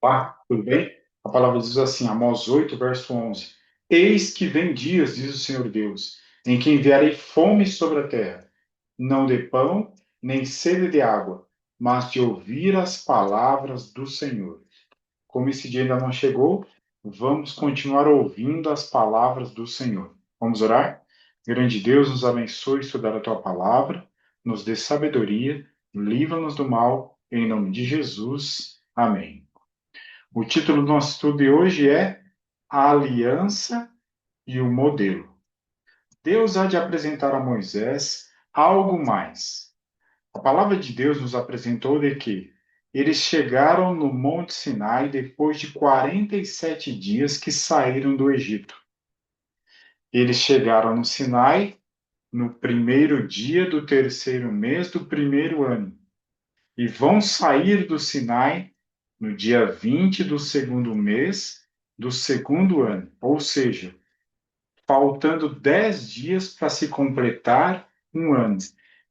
Olá, tudo bem? A palavra diz assim, Amós 8, verso 11. Eis que vem dias, diz o Senhor Deus, em que enviarei fome sobre a terra, não de pão, nem sede de água, mas de ouvir as palavras do Senhor. Como esse dia ainda não chegou, vamos continuar ouvindo as palavras do Senhor. Vamos orar? Grande Deus, nos abençoe estudar a tua palavra, nos dê sabedoria, livra-nos do mal, em nome de Jesus. Amém. O título do nosso estudo de hoje é A Aliança e o Modelo. Deus há de apresentar a Moisés algo mais. A palavra de Deus nos apresentou de que eles chegaram no Monte Sinai depois de 47 dias que saíram do Egito. Eles chegaram no Sinai no primeiro dia do terceiro mês do primeiro ano e vão sair do Sinai no dia 20 do segundo mês do segundo ano, ou seja, faltando 10 dias para se completar um ano.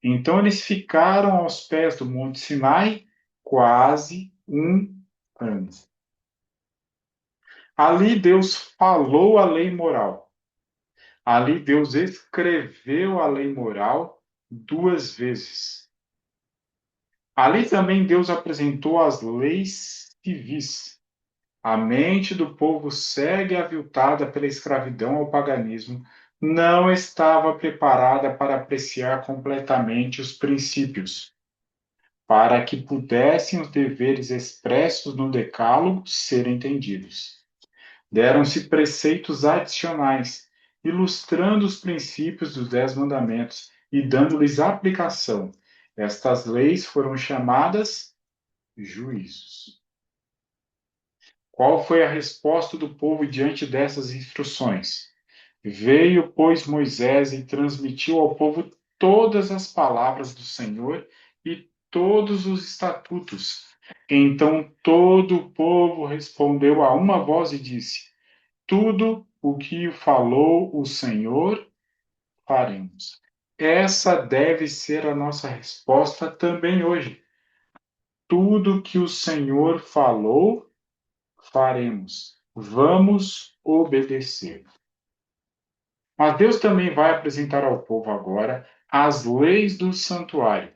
Então, eles ficaram aos pés do Monte Sinai quase um ano. Ali Deus falou a lei moral. Ali Deus escreveu a lei moral duas vezes. Ali também Deus apresentou as leis civis. A mente do povo cega e aviltada pela escravidão ao paganismo não estava preparada para apreciar completamente os princípios, para que pudessem os deveres expressos no Decálogo ser entendidos. Deram-se preceitos adicionais, ilustrando os princípios dos Dez Mandamentos e dando-lhes aplicação. Estas leis foram chamadas juízos. Qual foi a resposta do povo diante dessas instruções? Veio, pois, Moisés e transmitiu ao povo todas as palavras do Senhor e todos os estatutos. Então todo o povo respondeu a uma voz e disse: Tudo o que falou o Senhor, faremos. Essa deve ser a nossa resposta também hoje. Tudo que o Senhor falou, faremos. Vamos obedecer. Mas Deus também vai apresentar ao povo agora as leis do santuário.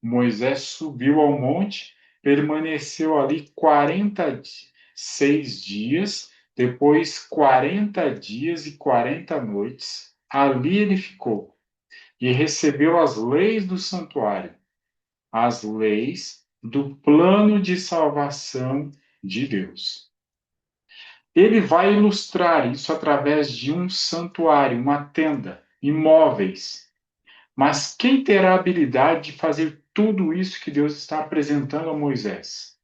Moisés subiu ao monte, permaneceu ali 46 dias, depois 40 dias e 40 noites. Ali ele ficou e recebeu as leis do santuário, as leis do plano de salvação de Deus. Ele vai ilustrar isso através de um santuário, uma tenda, imóveis. Mas quem terá a habilidade de fazer tudo isso que Deus está apresentando a Moisés?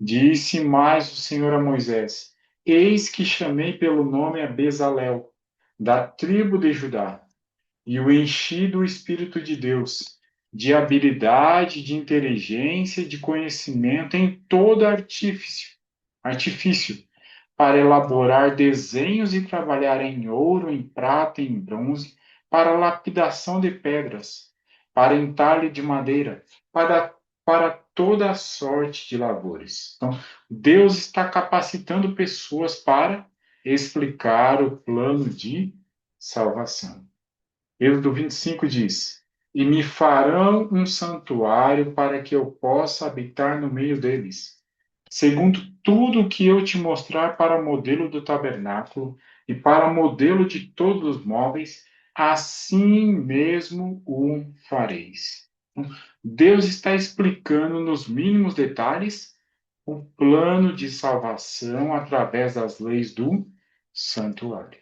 Disse mais o Senhor a Moisés: Eis que chamei pelo nome a Bezalel, da tribo de Judá, e o enchi do Espírito de Deus, de habilidade, de inteligência, de conhecimento em todo artifício, para elaborar desenhos e trabalhar em ouro, em prata, em bronze, para lapidação de pedras, para entalhe de madeira, para toda a sorte de lavores. Então, Deus está capacitando pessoas para explicar o plano de salvação. Êxodo 25 diz: E me farão um santuário para que eu possa habitar no meio deles, segundo tudo o que eu te mostrar para modelo do tabernáculo e para modelo de todos os móveis, assim mesmo o fareis. Deus está explicando nos mínimos detalhes o plano de salvação através das leis do santuário.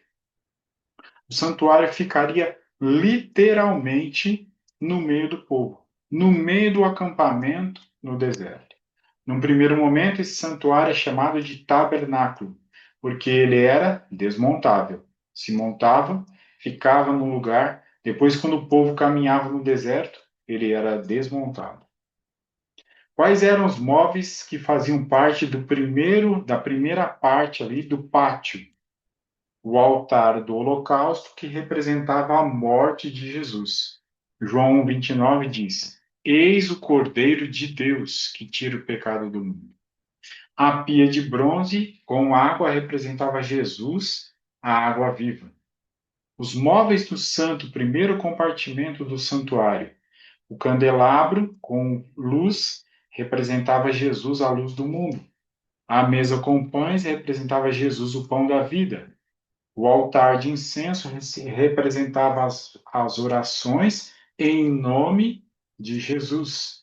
O santuário ficaria literalmente no meio do povo, no meio do acampamento no deserto. Num primeiro momento, esse santuário é chamado de tabernáculo, porque ele era desmontável. Se montava, ficava no lugar, depois, quando o povo caminhava no deserto, ele era desmontado. Quais eram os móveis que faziam parte da primeira parte ali do pátio? O altar do holocausto, que representava a morte de Jesus. João 29 diz: Eis o Cordeiro de Deus que tira o pecado do mundo. A pia de bronze com água representava Jesus, a água viva. Os móveis do santo, primeiro compartimento do santuário. O candelabro com luz representava Jesus, a luz do mundo. A mesa com pães representava Jesus, o pão da vida. O altar de incenso representava as orações em nome de Jesus.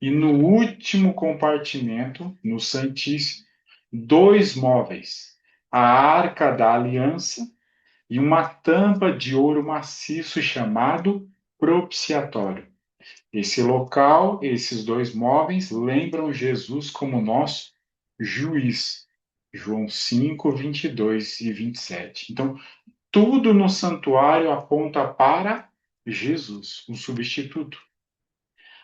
E no último compartimento, no Santíssimo, dois móveis: a arca da aliança e uma tampa de ouro maciço chamado propiciatório. Esse local, esses dois móveis, lembram Jesus como nosso juiz. João 5, 22 e 27. Então, tudo no santuário aponta para Jesus, o substituto.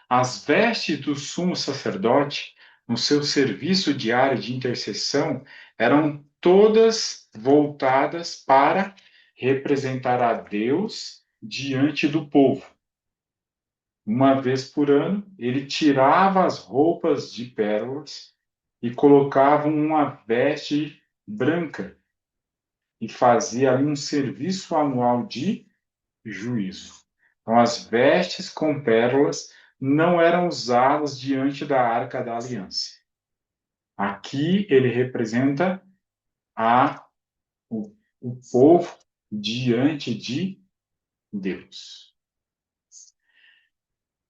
As vestes do sumo sacerdote, no seu serviço diário de intercessão, eram todas voltadas para representar a Deus diante do povo. Uma vez por ano, ele tirava as roupas de pérolas e colocava uma veste branca e fazia ali um serviço anual de juízo. Então, as vestes com pérolas não eram usadas diante da Arca da Aliança. Aqui ele representa a, o povo diante de Deus.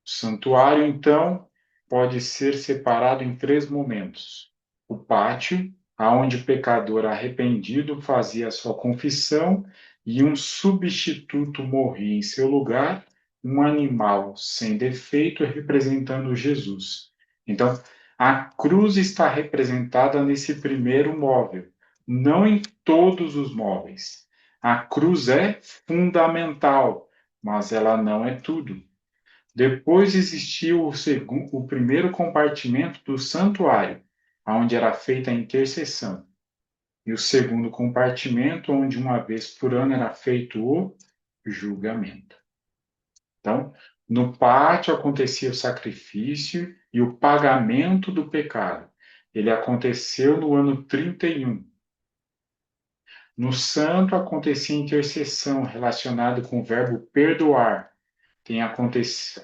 O santuário, então, pode ser separado em três momentos: o pátio, aonde o pecador arrependido fazia a sua confissão e um substituto morria em seu lugar, um animal sem defeito representando Jesus. Então, a cruz está representada nesse primeiro móvel, não em todos os móveis. A cruz é fundamental, mas ela não é tudo. Depois existiu o primeiro compartimento do santuário, onde era feita a intercessão, e o segundo compartimento, onde uma vez por ano era feito o julgamento. Então, no pátio acontecia o sacrifício e o pagamento do pecado. Ele aconteceu no ano 31. No santo acontecia a intercessão relacionada com o verbo perdoar,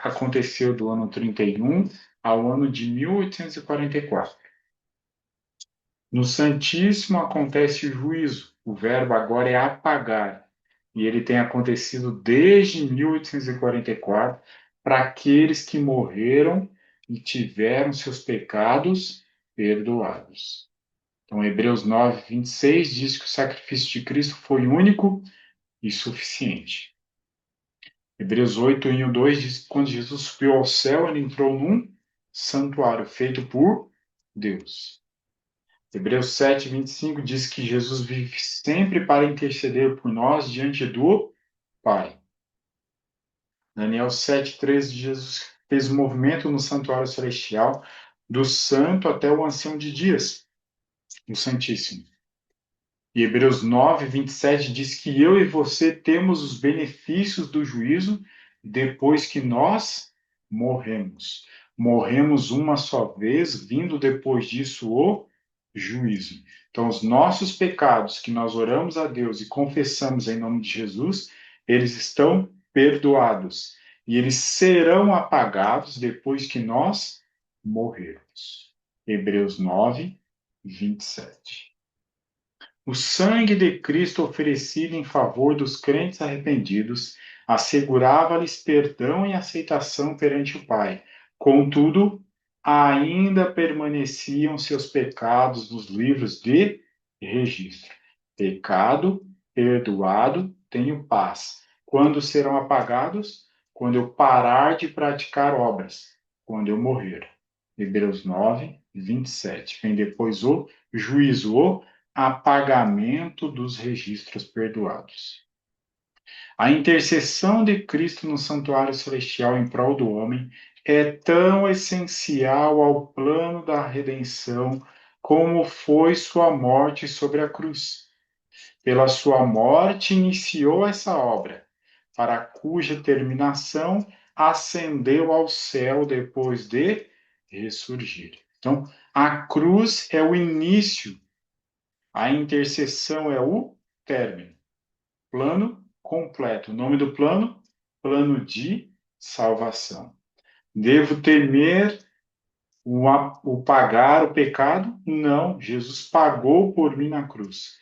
aconteceu do ano 31 ao ano de 1844. No Santíssimo acontece o juízo. O verbo agora é apagar. E ele tem acontecido desde 1844 para aqueles que morreram e tiveram seus pecados perdoados. Então, Hebreus 9, 26 diz que o sacrifício de Cristo foi único e suficiente. Hebreus 8, 1 e 2 diz que quando Jesus subiu ao céu, ele entrou num santuário feito por Deus. Hebreus 7, 25 diz que Jesus vive sempre para interceder por nós diante do Pai. Daniel 7, 13, Jesus fez um movimento no santuário celestial, do santo até o ancião de dias, o Santíssimo. E Hebreus 9, 27 diz que eu e você temos os benefícios do juízo depois que nós morremos. Morremos uma só vez, vindo depois disso o juízo. Então, os nossos pecados que nós oramos a Deus e confessamos em nome de Jesus, eles estão perdoados. E eles serão apagados depois que nós morrermos. Hebreus 9, 27. O sangue de Cristo oferecido em favor dos crentes arrependidos assegurava-lhes perdão e aceitação perante o Pai. Contudo, ainda permaneciam seus pecados nos livros de registro. Pecado, perdoado, tenho paz. Quando serão apagados? Quando eu parar de praticar obras, quando eu morrer. Hebreus 9, 27. Vem depois o juízo, o apagamento dos registros perdoados. A intercessão de Cristo no santuário celestial em prol do homem é tão essencial ao plano da redenção como foi sua morte sobre a cruz. Pela sua morte iniciou essa obra, para cuja terminação ascendeu ao céu depois de ressurgir. Então, a cruz é o início, a intercessão é o término. Plano completo. O nome do plano? Plano de salvação. Devo temer o pagar o pecado? Não, Jesus pagou por mim na cruz.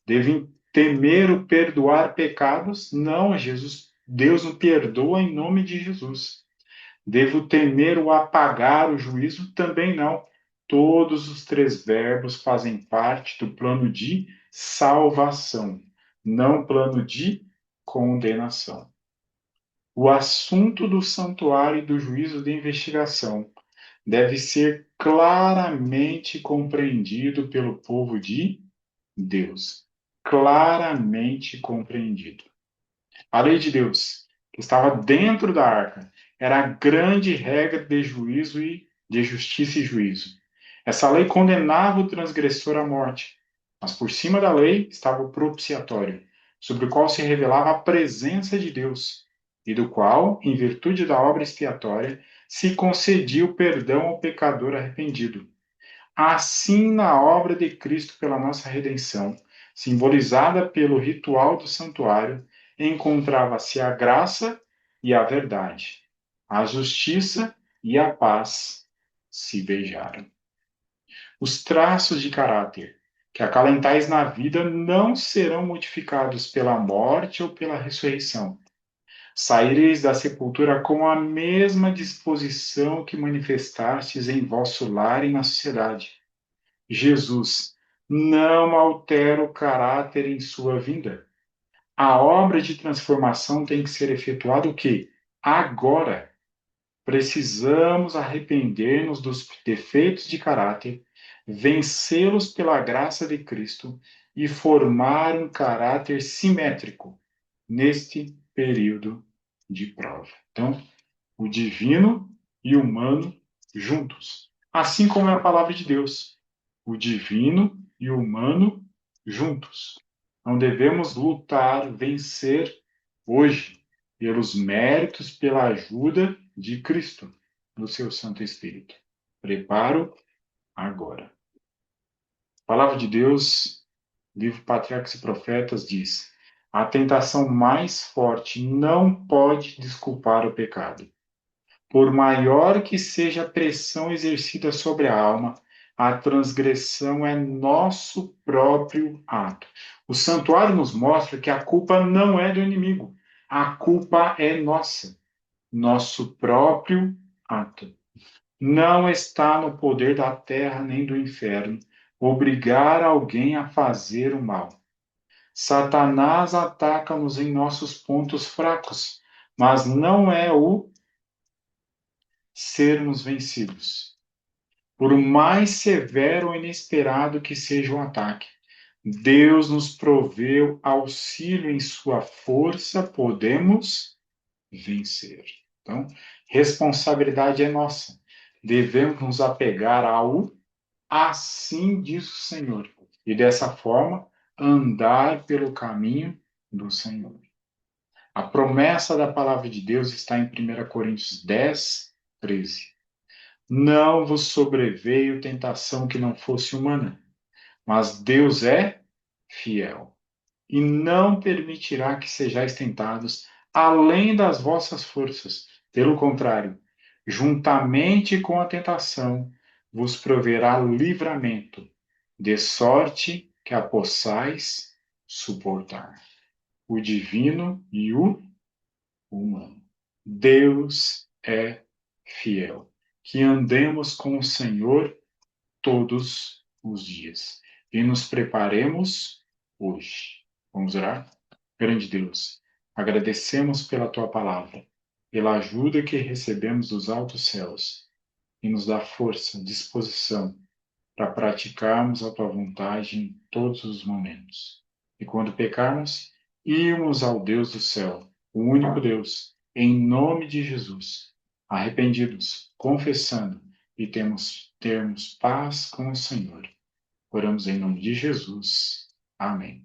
Devo temer o perdoar pecados? Não, Deus me perdoa em nome de Jesus. Devo temer o apagar o juízo? Também não. Todos os três verbos fazem parte do plano de salvação, não plano de condenação. O assunto do santuário e do juízo de investigação deve ser claramente compreendido pelo povo de Deus. Claramente compreendido. A lei de Deus, que estava dentro da arca, era a grande regra de juízo e de justiça e juízo. Essa lei condenava o transgressor à morte, mas por cima da lei estava o propiciatório, sobre o qual se revelava a presença de Deus, e do qual, em virtude da obra expiatória, se concedia o perdão ao pecador arrependido. Assim, na obra de Cristo pela nossa redenção, simbolizada pelo ritual do santuário, encontrava-se a graça e a verdade, a justiça e a paz se beijaram. Os traços de caráter que acalentais na vida não serão modificados pela morte ou pela ressurreição. Saireis da sepultura com a mesma disposição que manifestastes em vosso lar e na sociedade. Jesus não altera o caráter em sua vinda. A obra de transformação tem que ser efetuada o quê? Agora. Precisamos arrepender-nos dos defeitos de caráter, vencê-los pela graça de Cristo e formar um caráter simétrico neste período de prova. Então, o divino e o humano juntos. Assim como é a palavra de Deus. O divino e o humano juntos. Não devemos lutar, vencer hoje, pelos méritos, pela ajuda de Cristo, no seu Santo Espírito. Preparo agora. A palavra de Deus, livro Patriarcas e Profetas, diz: a tentação mais forte não pode desculpar o pecado. Por maior que seja a pressão exercida sobre a alma, a transgressão é nosso próprio ato. O santuário nos mostra que a culpa não é do inimigo, a culpa é nossa, nosso próprio ato. Não está no poder da terra nem do inferno obrigar alguém a fazer o mal. Satanás ataca-nos em nossos pontos fracos, mas não é o sermos vencidos. Por mais severo ou inesperado que seja o ataque, Deus nos proveu auxílio em sua força, podemos vencer. Então, responsabilidade é nossa. Devemos nos apegar ao assim diz o Senhor. E dessa forma, andar pelo caminho do Senhor. A promessa da palavra de Deus está em 1 Coríntios 10, 13. Não vos sobreveio tentação que não fosse humana, mas Deus é fiel e não permitirá que sejais tentados além das vossas forças. Pelo contrário, juntamente com a tentação, vos proverá livramento, de sorte que a possais suportar. O divino e o humano. Deus é fiel. Que andemos com o Senhor todos os dias e nos preparemos hoje. Vamos orar? Grande Deus, agradecemos pela tua palavra, pela ajuda que recebemos dos altos céus e nos dá força, disposição para praticarmos a tua vontade em todos os momentos. E quando pecarmos, irmos ao Deus do céu, o único Deus, em nome de Jesus, arrependidos, confessando e termos paz com o Senhor. Oramos em nome de Jesus. Amém.